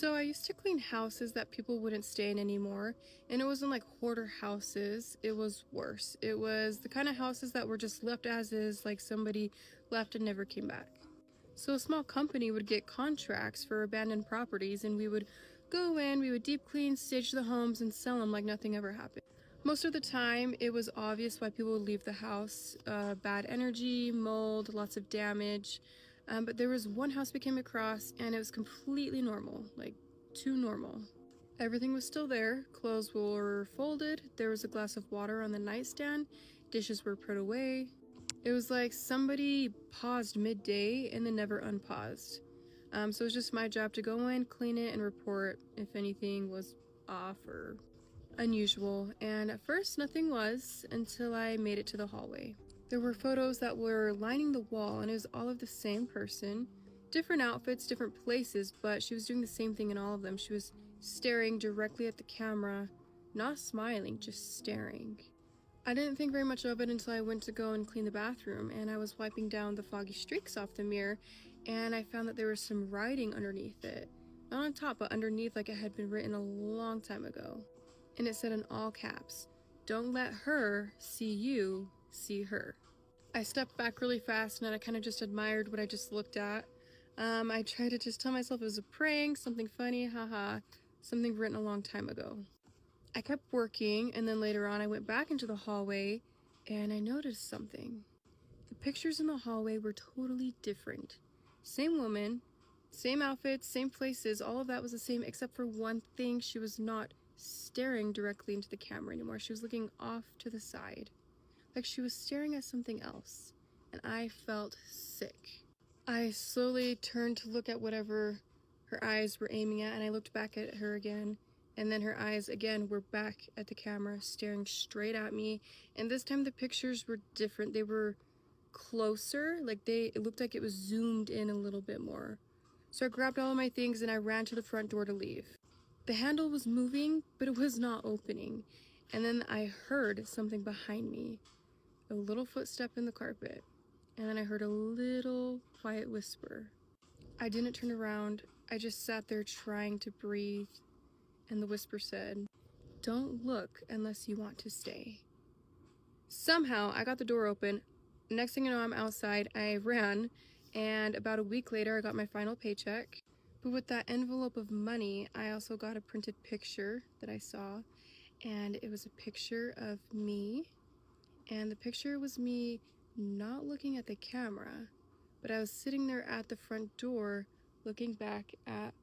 So I used to clean houses that people wouldn't stay in anymore, and it wasn't like hoarder houses, it was worse. It was the kind of houses that were just left as is, like somebody left and never came back. So a small company would get contracts for abandoned properties, and we would go in, we would deep clean, stage the homes, and sell them like nothing ever happened. Most of the time, it was obvious why people would leave the house. Bad energy, mold, lots of damage. But there was one house we came across, and it was completely normal, like too normal. Everything was still there. Clothes were folded. There was a glass of water on the nightstand. Dishes were put away. It was like somebody paused midday and then never unpaused. So it was just my job to go in, clean it, and report if anything was off or unusual. And at first, nothing was until I made it to the hallway. There were photos that were lining the wall, and it was all of the same person. Different outfits, different places, but she was doing the same thing in all of them. She was staring directly at the camera, not smiling, just staring. I didn't think very much of it until I went to go and clean the bathroom, and I was wiping down the foggy streaks off the mirror, and I found that there was some writing underneath it. Not on top, but underneath, like it had been written a long time ago. And it said in all caps, "Don't let her see you see her." I stepped back really fast and I kind of just admired what I just looked at. I tried to just tell myself it was a prank, something funny, haha, something written a long time ago. I kept working, and then later on I went back into the hallway and I noticed something. The pictures in the hallway were totally different. Same woman, same outfits, same places, all of that was the same except for one thing. She was not staring directly into the camera anymore. She was looking off to the side, like she was staring at something else, and I felt sick. I slowly turned to look at whatever her eyes were aiming at, and I looked back at her again, and then her eyes again were back at the camera, staring straight at me, and this time the pictures were different. They were closer, like it looked like it was zoomed in a little bit more. So I grabbed all of my things and I ran to the front door to leave. The handle was moving, but it was not opening, and then I heard something behind me. A little footstep in the carpet, and then I heard a little quiet whisper. I didn't turn around, I just sat there trying to breathe, and the whisper said, "Don't look unless you want to stay." Somehow, I got the door open. Next thing you know, I'm outside. I ran, and about a week later, I got my final paycheck. But with that envelope of money, I also got a printed picture that I saw, and it was a picture of me. And the picture was me not looking at the camera, but I was sitting there at the front door looking back at